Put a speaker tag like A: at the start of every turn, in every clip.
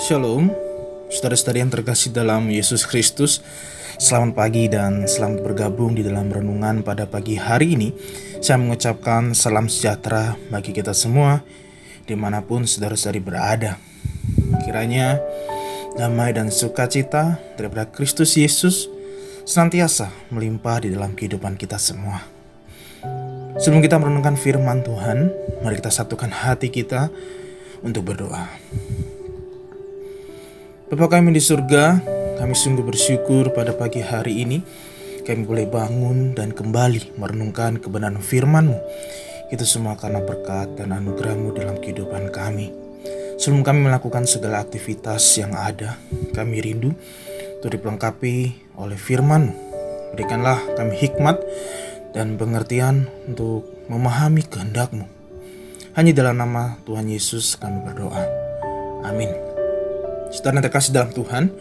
A: Shalom, saudara-saudari yang terkasih dalam Yesus Kristus. Selamat pagi dan selamat bergabung di dalam renungan pada pagi hari ini. Saya mengucapkan salam sejahtera bagi kita semua, dimanapun saudara-saudari berada. Kiranya damai dan sukacita daripada Kristus Yesus senantiasa melimpah di dalam kehidupan kita semua. Sebelum kita merenungkan firman Tuhan, mari kita satukan hati kita untuk berdoa. Bapa kami di surga, kami sungguh bersyukur pada pagi hari ini kami boleh bangun dan kembali merenungkan kebenaran firman-Mu. Itu semua karena berkat dan anugerah-Mu dalam kehidupan kami. Sebelum kami melakukan segala aktivitas yang ada, kami rindu untuk dilengkapi oleh firman-Mu. Berikanlah kami hikmat dan pengertian untuk memahami kehendak-Mu. Hanya dalam nama Tuhan Yesus kami berdoa. Amin. Saudara yang terkasih dalam Tuhan,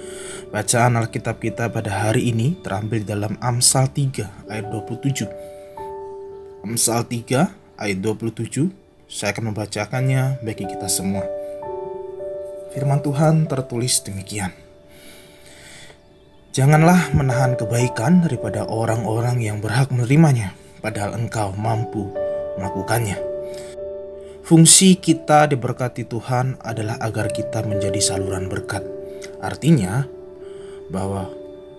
A: bacaan Alkitab kita pada hari ini terambil dalam Amsal 3 ayat 27. Amsal 3 ayat 27, saya akan membacakannya bagi kita semua. Firman Tuhan tertulis demikian. Janganlah menahan kebaikan daripada orang-orang yang berhak menerimanya, padahal engkau mampu melakukannya. Fungsi kita diberkati Tuhan adalah agar kita menjadi saluran berkat. Artinya bahwa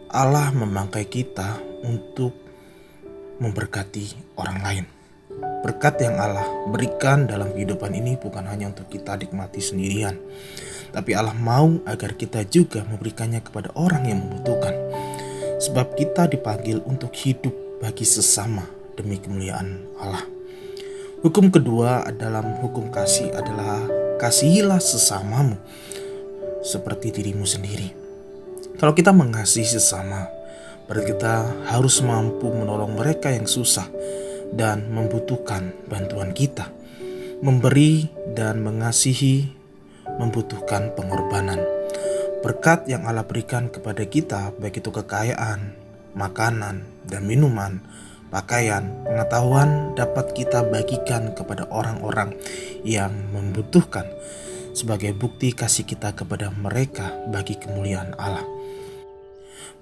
A: Allah memakai kita untuk memberkati orang lain. Berkat yang Allah berikan dalam kehidupan ini bukan hanya untuk kita nikmati sendirian, tapi Allah mau agar kita juga memberikannya kepada orang yang membutuhkan. Sebab kita dipanggil untuk hidup bagi sesama demi kemuliaan Allah. Hukum kedua dalam hukum kasih adalah kasihilah sesamamu seperti dirimu sendiri. Kalau kita mengasihi sesama, berarti kita harus mampu menolong mereka yang susah dan membutuhkan bantuan kita. Memberi dan mengasihi membutuhkan pengorbanan. Berkat yang Allah berikan kepada kita, baik itu kekayaan, makanan dan minuman, pakaian, pengetahuan, dapat kita bagikan kepada orang-orang yang membutuhkan sebagai bukti kasih kita kepada mereka bagi kemuliaan Allah.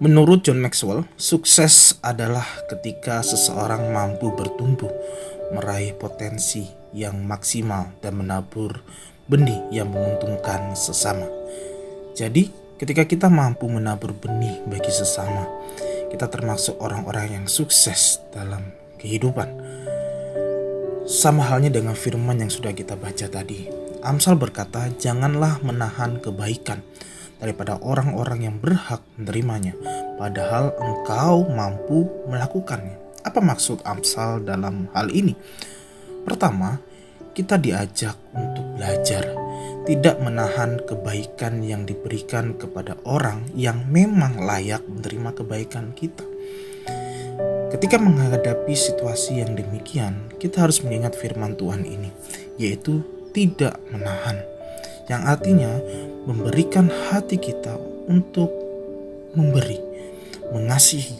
A: Menurut John Maxwell, sukses adalah ketika seseorang mampu bertumbuh, meraih potensi yang maksimal dan menabur benih yang menguntungkan sesama. Jadi, ketika kita mampu menabur benih bagi sesama, kita termasuk orang-orang yang sukses dalam kehidupan. Sama halnya dengan firman yang sudah kita baca tadi. Amsal berkata, janganlah menahan kebaikan daripada orang-orang yang berhak menerimanya, padahal engkau mampu melakukannya. Apa maksud Amsal dalam hal ini? Pertama, kita diajak untuk belajar, tidak menahan kebaikan yang diberikan kepada orang yang memang layak menerima kebaikan kita. Ketika menghadapi situasi yang demikian, kita harus mengingat firman Tuhan ini, yaitu tidak menahan, yang artinya memberikan hati kita untuk memberi, mengasihi,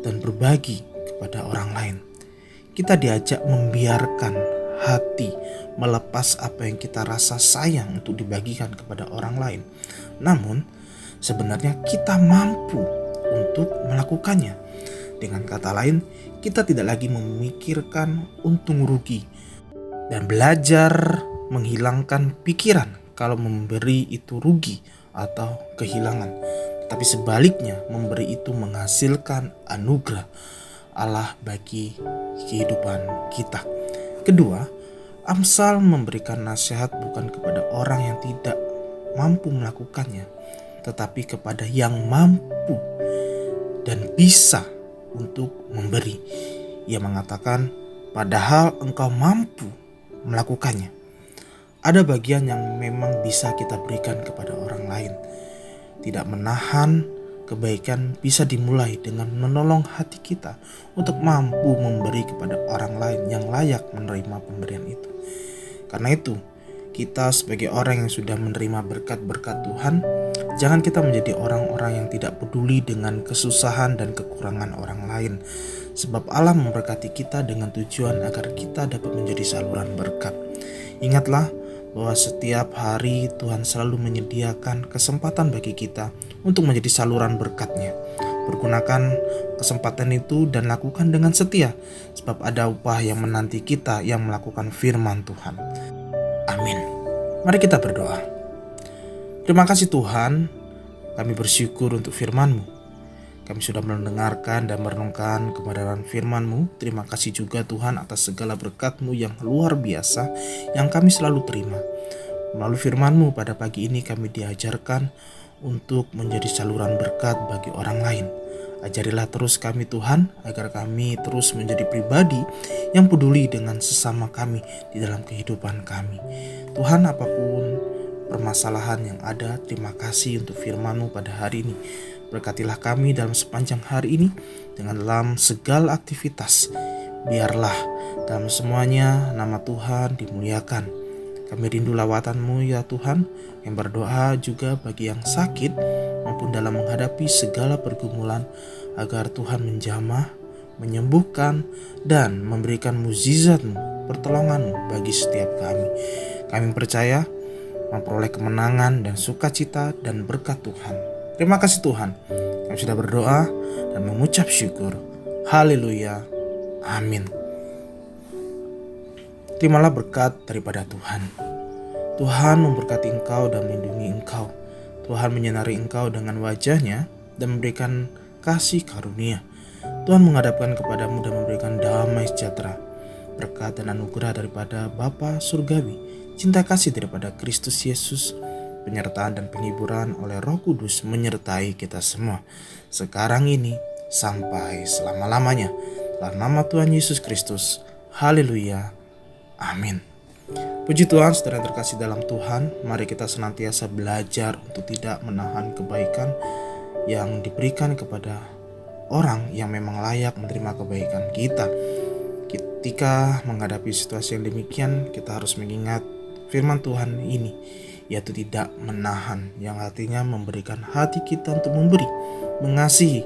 A: dan berbagi kepada orang lain. Kita diajak membiarkan hati melepas apa yang kita rasa sayang untuk dibagikan kepada orang lain. Namun sebenarnya kita mampu untuk melakukannya. Dengan kata lain, kita tidak lagi memikirkan untung rugi dan belajar menghilangkan pikiran kalau memberi itu rugi atau kehilangan. Tapi sebaliknya, memberi itu menghasilkan anugerah Allah bagi kehidupan kita. Kedua, Amsal memberikan nasihat bukan kepada orang yang tidak mampu melakukannya, tetapi kepada yang mampu dan bisa untuk memberi. Ia mengatakan, padahal engkau mampu melakukannya. Ada bagian yang memang bisa kita berikan kepada orang lain. Tidak menahan kebaikan bisa dimulai dengan menolong hati kita untuk mampu memberi kepada orang lain yang layak menerima pemberian itu. Karena itu, kita sebagai orang yang sudah menerima berkat-berkat Tuhan, jangan kita menjadi orang-orang yang tidak peduli dengan kesusahan dan kekurangan orang lain. Sebab Allah memberkati kita dengan tujuan agar kita dapat menjadi saluran berkat. Ingatlah bahwa setiap hari Tuhan selalu menyediakan kesempatan bagi kita untuk menjadi saluran berkat-Nya. Pergunakan kesempatan itu dan lakukan dengan setia, sebab ada upah yang menanti kita yang melakukan firman Tuhan. Amin. Mari kita berdoa. Terima kasih Tuhan, kami bersyukur untuk firman-Mu. Kami sudah mendengarkan dan merenungkan kebenaran firman-Mu. Terima kasih juga Tuhan atas segala berkat-Mu yang luar biasa yang kami selalu terima. Melalui firman-Mu pada pagi ini kami diajarkan untuk menjadi saluran berkat bagi orang lain. Ajarilah terus kami Tuhan, agar kami terus menjadi pribadi yang peduli dengan sesama kami di dalam kehidupan kami. Tuhan, apapun permasalahan yang ada, terima kasih untuk firman-Mu pada hari ini. Berkatilah kami dalam sepanjang hari ini dengan dalam segala aktivitas. Biarlah dalam semuanya nama Tuhan dimuliakan. Kami rindu lawatan-Mu ya Tuhan, yang berdoa juga bagi yang sakit maupun dalam menghadapi segala pergumulan, agar Tuhan menjamah, menyembuhkan, dan memberikan mukjizat-Mu, pertolongan-Mu bagi setiap kami. Kami percaya memperoleh kemenangan dan sukacita dan berkat Tuhan. Terima kasih Tuhan, kami sudah berdoa dan mengucap syukur. Haleluya. Amin. Terimalah berkat daripada Tuhan. Tuhan memberkati engkau dan melindungi engkau. Tuhan menyinari engkau dengan wajah-Nya dan memberikan kasih karunia. Tuhan menghadapkan kepadamu dan memberikan damai sejahtera. Berkat dan anugerah daripada Bapa Surgawi, cinta kasih daripada Kristus Yesus, penyertaan dan penghiburan oleh Roh Kudus menyertai kita semua, sekarang ini sampai selama-lamanya. Dalam nama Tuhan Yesus Kristus. Haleluya. Amin. Puji Tuhan, saudara yang terkasih dalam Tuhan. Mari kita senantiasa belajar untuk tidak menahan kebaikan yang diberikan kepada orang yang memang layak menerima kebaikan kita. Ketika menghadapi situasi yang demikian, kita harus mengingat firman Tuhan ini, yaitu tidak menahan, yang artinya memberikan hati kita untuk memberi, mengasihi,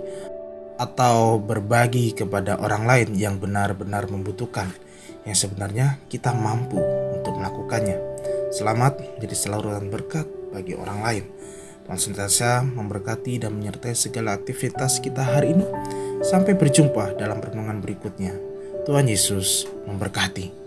A: atau berbagi kepada orang lain yang benar-benar membutuhkan, yang sebenarnya kita mampu untuk melakukannya. Selamat menjadi saluran berkat bagi orang lain. Tuhan senantiasa memberkati dan menyertai segala aktivitas kita hari ini. Sampai berjumpa dalam renungan berikutnya. Tuhan Yesus memberkati.